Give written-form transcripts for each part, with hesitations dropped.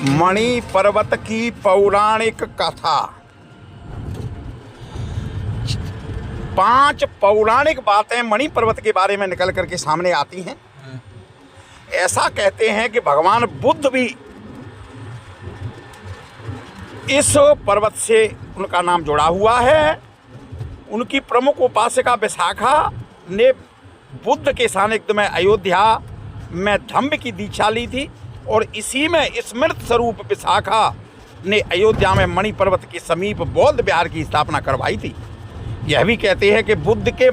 मणि पर्वत की पौराणिक कथा। 5 पौराणिक बातें मणि पर्वत के बारे में निकल करके सामने आती हैं। ऐसा कहते हैं कि भगवान बुद्ध भी इस पर्वत से उनका नाम जुड़ा हुआ है। उनकी प्रमुख उपासिका विशाखा ने बुद्ध के सानिध्य में अयोध्या में धम्म की दीक्षा ली थी और इसी में स्मृत स्वरूप विशाखा ने अयोध्या में मणि पर्वत के समीप बौद्ध विहार की स्थापना करवाई थी। यह भी कहते हैं कि बुद्ध के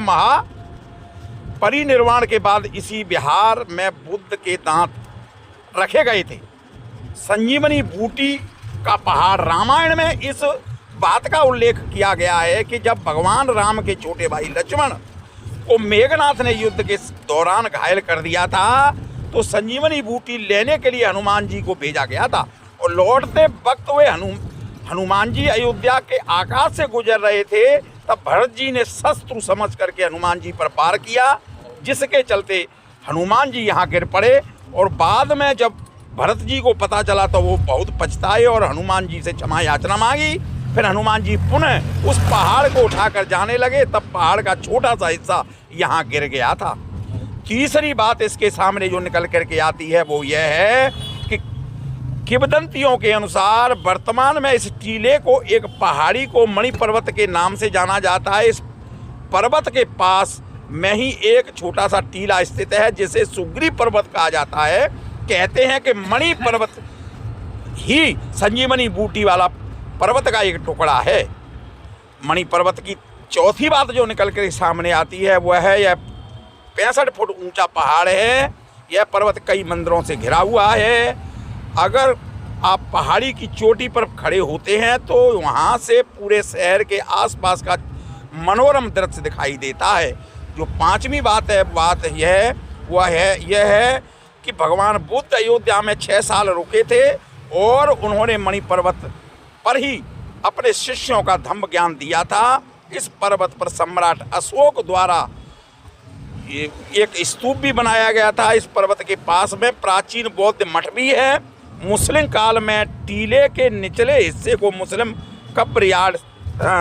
परिनिर्वाण के बाद इसी विहार में बुद्ध के दांत रखे गए थे। संजीवनी बूटी का पहाड़, रामायण में इस बात का उल्लेख किया गया है कि जब भगवान राम के छोटे भाई लक्ष्मण को मेघनाथ ने युद्ध के दौरान घायल कर दिया था तो संजीवनी बूटी लेने के लिए हनुमान जी को भेजा गया था और लौटते वक्त वे हनुमान जी अयोध्या के आकाश से गुजर रहे थे। तब भरत जी ने शस्त्र समझ करके हनुमान जी पर वार किया, जिसके चलते हनुमान जी यहाँ गिर पड़े और बाद में जब भरत जी को पता चला तो वो बहुत पछताए और हनुमान जी से क्षमा याचना मांगी। फिर हनुमान जी पुनः उस पहाड़ को उठाकर जाने लगे, तब पहाड़ का छोटा सा हिस्सा यहाँ गिर गया था। तीसरी बात इसके सामने जो निकल करके आती है वो यह है कि किंवदंतियों के अनुसार वर्तमान में इस टीले को, एक पहाड़ी को मणि पर्वत के नाम से जाना जाता है। इस पर्वत के पास में ही एक छोटा सा टीला स्थित है जिसे सुग्रीव पर्वत कहा जाता है। कहते हैं कि मणि पर्वत ही संजीवनी बूटी वाला पर्वत का एक टुकड़ा है। मणि पर्वत की चौथी बात जो निकल कर सामने आती है वह है यह 65 फुट ऊंचा पहाड़ है। यह पर्वत कई मंदिरों से घिरा हुआ है। अगर आप पहाड़ी की चोटी पर खड़े होते हैं तो वहाँ से पूरे शहर के आसपास का मनोरम दृश्य दिखाई देता है। जो पांचवी बात यह है कि भगवान बुद्ध अयोध्या में 6 साल रुके थे और उन्होंने मणि पर्वत पर ही अपने शिष्यों का धम्म ज्ञान दिया था। इस पर्वत पर सम्राट अशोक द्वारा एक स्तूप भी बनाया गया था। इस पर्वत के पास में प्राचीन बौद्ध मठ भी है। मुस्लिम काल में टीले के निचले हिस्से को मुस्लिम कब्र यार्ड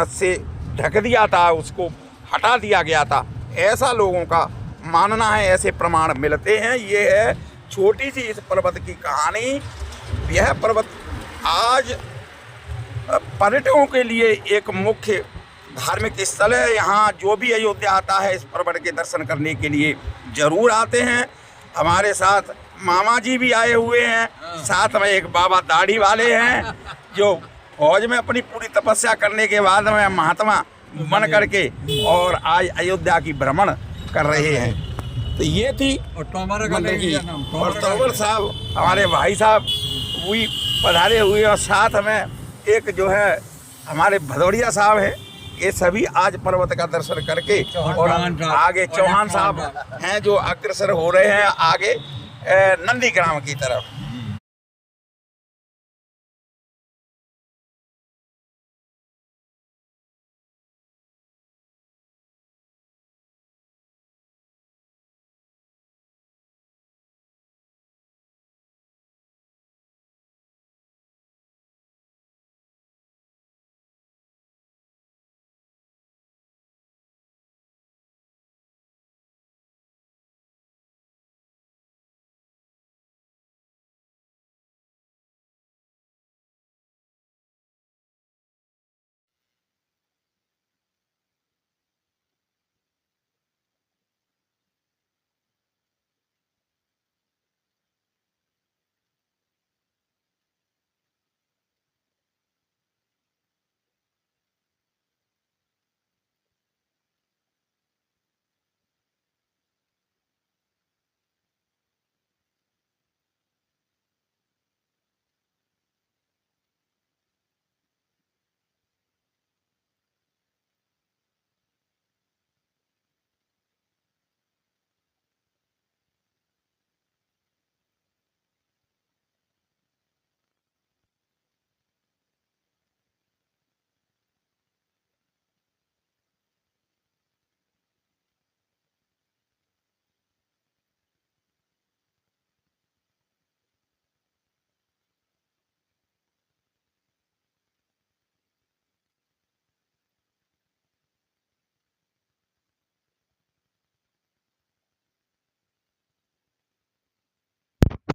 से ढक दिया था, उसको हटा दिया गया था, ऐसा लोगों का मानना है। ऐसे प्रमाण मिलते हैं। ये है छोटी सी इस पर्वत की कहानी। यह पर्वत आज पर्यटकों के लिए एक मुख्य धार्मिक स्थल है। यहाँ जो भी अयोध्या आता है इस पर्वत के दर्शन करने के लिए जरूर आते हैं। हमारे साथ मामा जी भी आए हुए हैं, साथ में एक बाबा दाढ़ी वाले हैं जो फौज में अपनी पूरी तपस्या करने के बाद में महात्मा बन करके और आज अयोध्या की भ्रमण कर रहे हैं। तो ये थी और तोमर साहब हमारे भाई साहब वही पधारे हुए और साथ में एक जो है हमारे भदौड़िया साहब हैं। ये सभी आज पर्वत का दर्शन करके और आगे चौहान साहब हैं जो अग्रसर हो रहे हैं आगे नंदीग्राम की तरफ।